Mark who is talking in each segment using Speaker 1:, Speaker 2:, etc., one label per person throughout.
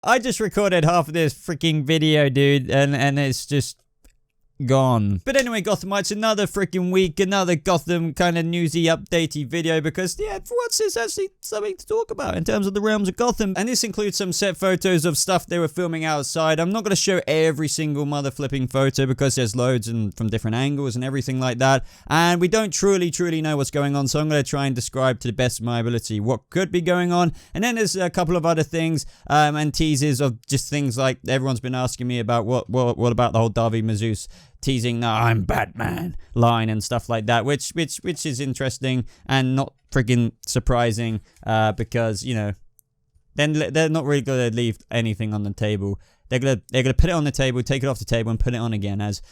Speaker 1: I just recorded half of this freaking video, dude, and it's just gone. But anyway, Gothamites, another freaking week, another Gotham kind of newsy, updatey video, because yeah, for once there's actually something to talk about in terms of the realms of Gotham. And this includes some set photos of stuff they were filming outside. I'm not going to show every single mother flipping photo because there's loads and from different angles and everything like that. And we don't truly know what's going on, so I'm going to try and describe to the best of my ability what could be going on. And then there's a couple of other things and teasers of just things like everyone's been asking me about what about the whole Mazouz teasing the "I'm Batman" line and stuff like that, which is interesting and not friggin' surprising, because you know, then they're not really gonna leave anything on the table. They're gonna put it on the table, take it off the table, and put it on again, as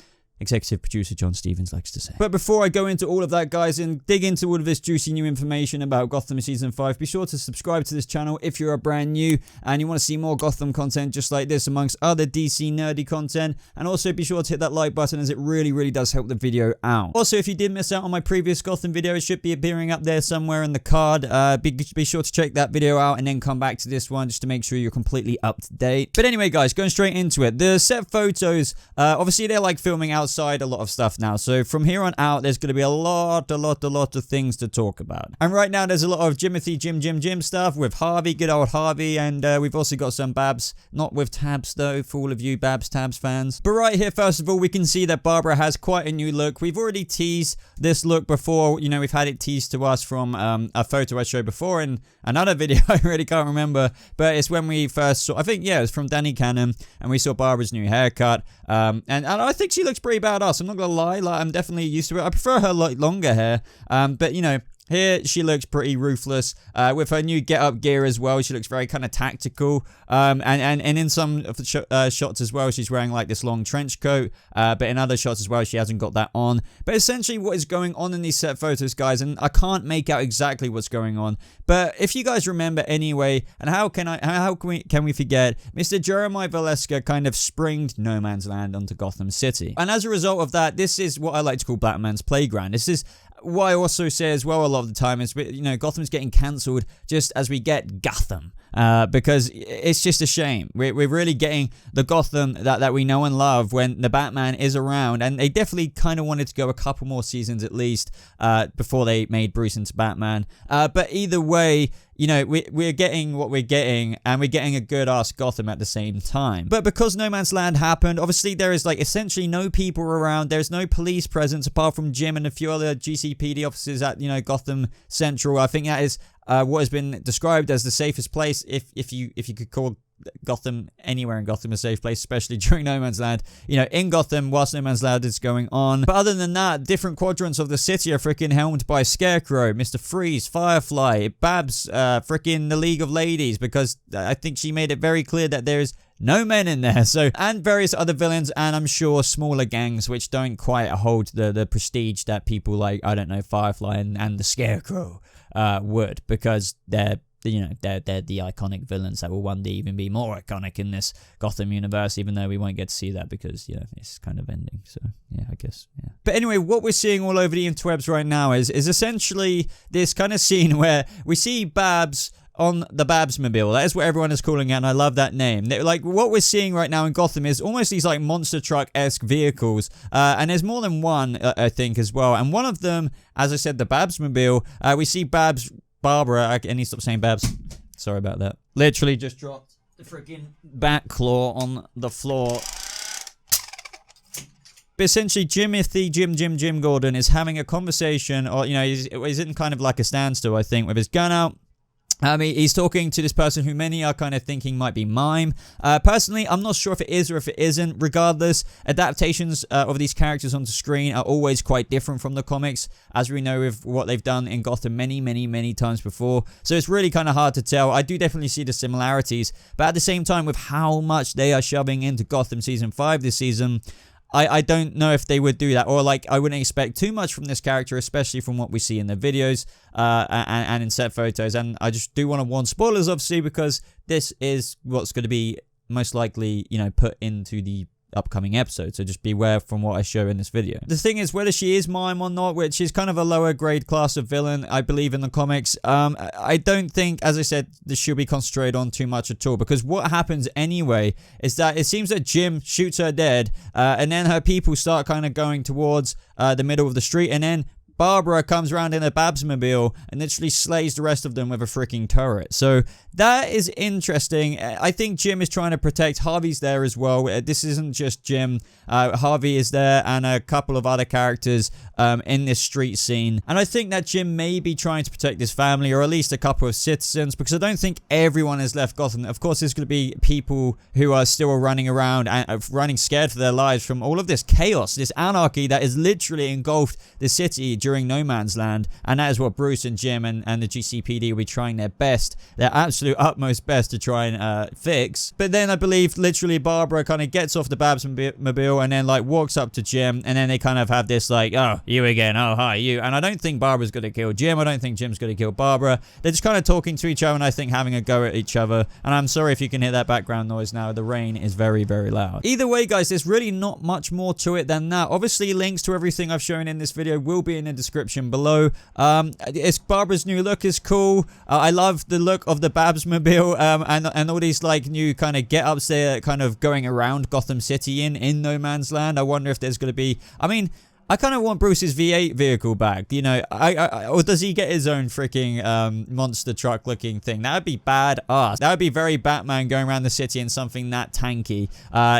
Speaker 1: executive producer John Stevens likes to say. But before I go into all of that, guys, and dig into all of this juicy new information about Gotham Season 5, be sure to subscribe to this channel if you're brand new and you want to see more Gotham content just like this amongst other DC nerdy content. And also be sure to hit that like button, as it really does help the video out. Also, if you did miss out on my previous Gotham video, it should be appearing up there somewhere in the card. Be sure to check that video out and then come back to this one just to make sure you're completely up to date. But anyway, guys, going straight into it. The set photos, obviously they're like filming outside a lot of stuff now, so from here on out there's going to be a lot of things to talk about. And right now there's a lot of Jim stuff with Harvey, good old Harvey, and we've also got some Babs, not with tabs though, for all of you Tabs fans. But right here, first of all, we can see that Barbara has quite a new look. We've already teased this look before, you know, we've had it teased to us from a photo I showed before in another video. I really can't remember, but it's when we first saw, I think, yeah, it was from Danny Cannon, and we saw Barbara's new haircut, and I think she looks pretty badass. I'm not gonna lie, like, I'm definitely used to it. I prefer her like longer hair, but you know, here she looks pretty ruthless, with her new get-up gear as well. She looks very kind of tactical, and in some of the shots as well, she's wearing like this long trench coat, but in other shots as well, she hasn't got that on. But essentially what is going on in these set photos, guys, and I can't make out exactly what's going on, but if you guys remember anyway, and how can we forget, Mr. Jeremiah Valeska kind of springed No Man's Land onto Gotham City. And as a result of that, this is what I like to call Batman's playground. This is what I also say as well a lot of the time is, you know, Gotham's getting cancelled just as we get Gotham, because it's just a shame. We're really getting the Gotham that we know and love when the Batman is around, and they definitely kind of wanted to go a couple more seasons at least before they made Bruce into Batman. But either way, you know, we're getting what we're getting, and we're getting a good-ass Gotham at the same time. But because No Man's Land happened, obviously there is, like, essentially no people around. There's no police presence apart from Jim and a few other GCPD officers at, you know, Gotham Central. I think that is what has been described as the safest place, if you could call Gotham, anywhere in Gotham, a safe place, especially during No Man's Land, you know, in Gotham whilst No Man's Land is going on. But other than that, different quadrants of the city are freaking helmed by Scarecrow, Mr. Freeze, Firefly, Babs, freaking the League of Ladies, because I think she made it very clear that there's no men in there, so, and various other villains, and I'm sure smaller gangs which don't quite hold the prestige that people like, I don't know, Firefly and the Scarecrow would, because they're, you know, they're the iconic villains that will one day even be more iconic in this Gotham universe, even though we won't get to see that because, you know, it's kind of ending. So yeah, I guess, yeah. But anyway, what we're seeing all over the interwebs right now is essentially this kind of scene where we see Babs on the BABSMobile. That is what everyone is calling it, and I love that name. Like, what we're seeing right now in Gotham is almost these, like, monster truck-esque vehicles, and there's more than one, I think, as well. And one of them, as I said, the BABSMobile, we see Barbara, I need to stop saying Babs. Sorry about that. Literally just dropped the freaking bat claw on the floor. But essentially, Jim Gordon is having a conversation, or, you know, he's in kind of like a standstill, I think, with his gun out. He's talking to this person who many are kind of thinking might be Mime. Personally, I'm not sure if it is or if it isn't. Regardless, adaptations of these characters onto screen are always quite different from the comics, as we know with what they've done in Gotham many times before. So it's really kind of hard to tell. I do definitely see the similarities, but at the same time, with how much they are shoving into Gotham Season 5 this season, I don't know if they would do that, or like I wouldn't expect too much from this character, especially from what we see in the videos and in set photos. And I just do want to warn spoilers, obviously, because this is what's going to be most likely, you know, put into the upcoming episode, so just beware from what I show in this video. The thing is, whether she is Mime or not, which is kind of a lower grade class of villain, I believe, in the comics, I don't think, as I said, this should be concentrated on too much at all, because what happens anyway is that it seems that Jim shoots her dead, and then her people start kind of going towards the middle of the street, and then Barbara comes around in a BABSMobile and literally slays the rest of them with a freaking turret. So that is interesting. I think Jim is trying to protect. Harvey's there as well. This isn't just Jim. Harvey is there and a couple of other characters in this street scene. And I think that Jim may be trying to protect his family, or at least a couple of citizens, because I don't think everyone has left Gotham. Of course, there's going to be people who are still running around and running scared for their lives from all of this chaos, this anarchy that is literally engulfed the city during No Man's Land. And that is what Bruce and Jim and the GCPD will be trying their best, their absolute utmost best to try and fix. But then I believe literally Barbara kind of gets off the BABSMobile and then like walks up to Jim, and then they kind of have this like, oh, you again, oh, hi, you. And I don't think Barbara's going to kill Jim. I don't think Jim's going to kill Barbara. They're just kind of talking to each other and I think having a go at each other. And I'm sorry if you can hear that background noise now. The rain is very, very loud. Either way, guys, there's really not much more to it than that. Obviously, links to everything I've shown in this video will be in the description below. It's Barbara's new look is cool. I love the look of the BABSMobile and all these like new kind of get-ups there kind of going around Gotham City in No Man's Land. I wonder if there's going to be, I mean, I kind of want Bruce's V8 vehicle back, you know, or does he get his own freaking monster truck looking thing? That would be badass. That would be very Batman going around the city in something that tanky.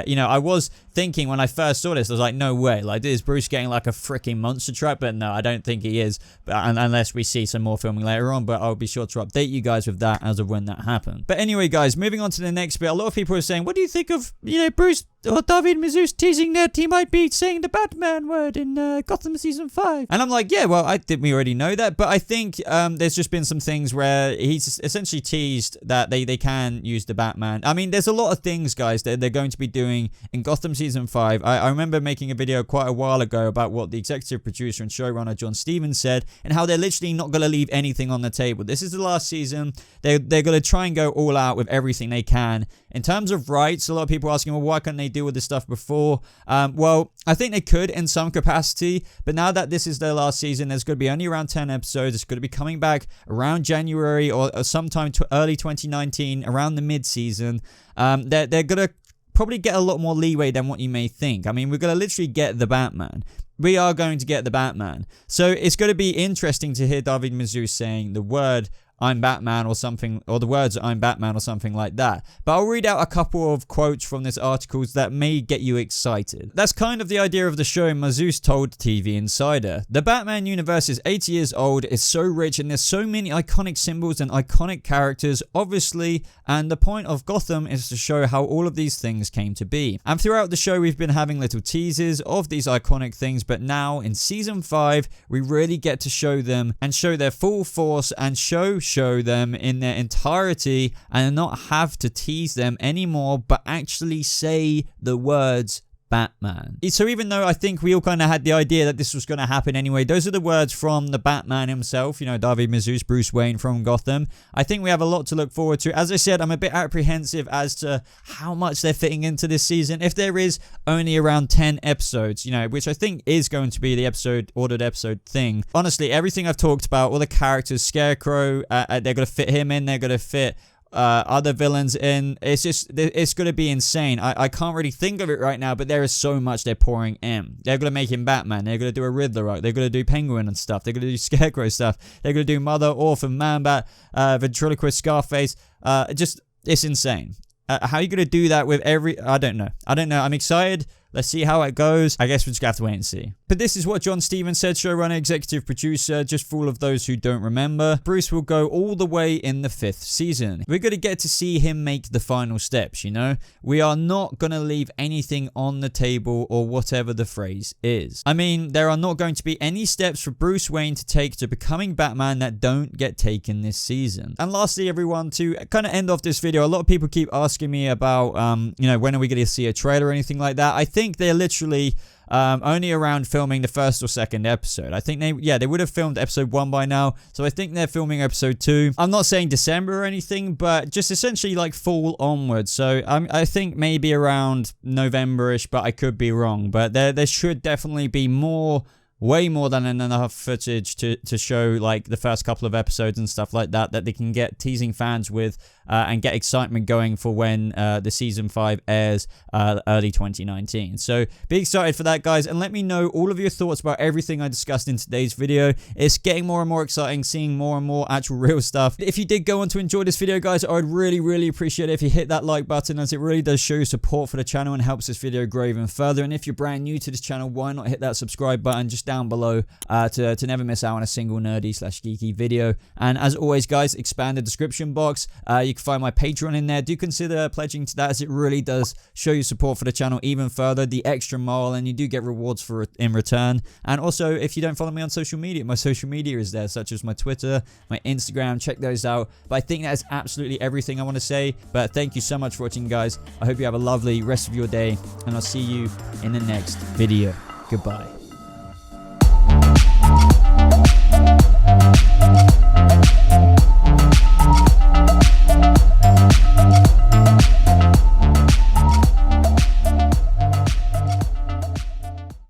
Speaker 1: You know, I was thinking when I first saw this, I was like, no way, like, is Bruce getting like a freaking monster truck? But no, I don't think he is, unless we see some more filming later on, but I'll be sure to update you guys with that as of when that happens. But anyway, guys, moving on to the next bit, a lot of people are saying, what do you think of, you know, Bruce or David Mazouz teasing that he might be saying the Batman word in Gotham Season 5? And I'm like, yeah, well, I think we already know that, but I think there's just been some things where he's essentially teased that they can use the Batman. I mean, there's a lot of things, guys, that they're going to be doing in Gotham Season 5. I remember making a video quite a while ago about what the executive producer and showrunner John Stevens said, and how they're literally not going to leave anything on the table. This is the last season. They're going to try and go all out with everything they can. In terms of rights, a lot of people are asking, well, why couldn't they deal with this stuff before? Well, I think they could in some capacity, but now that this is their last season, there's going to be only around 10 episodes. It's going to be coming back around January or sometime early 2019, around the mid-season. They're going to probably get a lot more leeway than what you may think. I mean, we're going to literally get the Batman. We are going to get the Batman. So it's going to be interesting to hear David Mazouz saying the word I'm Batman or something, or the words I'm Batman or something like that. But I'll read out a couple of quotes from this article that may get you excited. That's kind of the idea of the show, Mazouz told TV Insider. The Batman universe is 80 years old, it's so rich, and there's so many iconic symbols and iconic characters, obviously, and the point of Gotham is to show how all of these things came to be. And throughout the show, we've been having little teasers of these iconic things, but now in Season 5, we really get to show them and show their full force and show them in their entirety and not have to tease them anymore, but actually say the words Batman. So even though I think we all kind of had the idea that this was going to happen anyway, those are the words from the Batman himself, you know, David Mazouz, Bruce Wayne from Gotham. I think we have a lot to look forward to. As I said, I'm a bit apprehensive as to how much they're fitting into this season. If there is only around 10 episodes, you know, which I think is going to be the ordered episode thing. Honestly, everything I've talked about, all the characters, Scarecrow, they're going to fit him in, they're going to fit other villains in. It's going to be insane. I can't really think of it right now, but there is so much they're pouring in. They're going to make him Batman. They're going to do a Riddler arc. They're going to do Penguin and stuff. They're going to do Scarecrow stuff. They're going to do Mother, Orphan, Man-Bat, Ventriloquist, Scarface. It's insane. How are you going to do that with I don't know. I'm excited. Let's see how it goes. I guess we're just going to have to wait and see. But this is what John Stevens said, showrunner, executive producer, just for all of those who don't remember. Bruce will go all the way in the 5th season. We're going to get to see him make the final steps, you know? We are not going to leave anything on the table, or whatever the phrase is. I mean, there are not going to be any steps for Bruce Wayne to take to becoming Batman that don't get taken this season. And lastly, everyone, to kind of end off this video, a lot of people keep asking me about, you know, when are we going to see a trailer or anything like that. I think think they're literally only around filming the first or second episode. I think they would have filmed episode 1 by now, so I think they're filming episode 2. I'm not saying December or anything, but just essentially like fall onwards. So I think maybe around November-ish, but I could be wrong. But there should definitely be way more than enough footage to show like the first couple of episodes and stuff like that they can get teasing fans with and get excitement going for when the season 5 airs early 2019. So be excited for that, guys, and let me know all of your thoughts about everything I discussed in today's video. It's getting more and more exciting, seeing more and more actual real stuff. If you did go on to enjoy this video, guys, I'd really appreciate it if you hit that like button, as it really does show your support for the channel and helps this video grow even further. And if you're brand new to this channel, why not hit that subscribe button just down below to never miss out on a single nerdy/geeky video. And as always, guys, expand the description box. You can find my Patreon in there. Do consider pledging to that, as it really does show your support for the channel even further, the extra mile, and you do get rewards in return. And also, if you don't follow me on social media, my social media is there, such as my Twitter, my Instagram. Check those out. But I think that is absolutely everything I want to say. But thank you so much for watching, guys. I hope you have a lovely rest of your day, and I'll see you in the next video. Goodbye.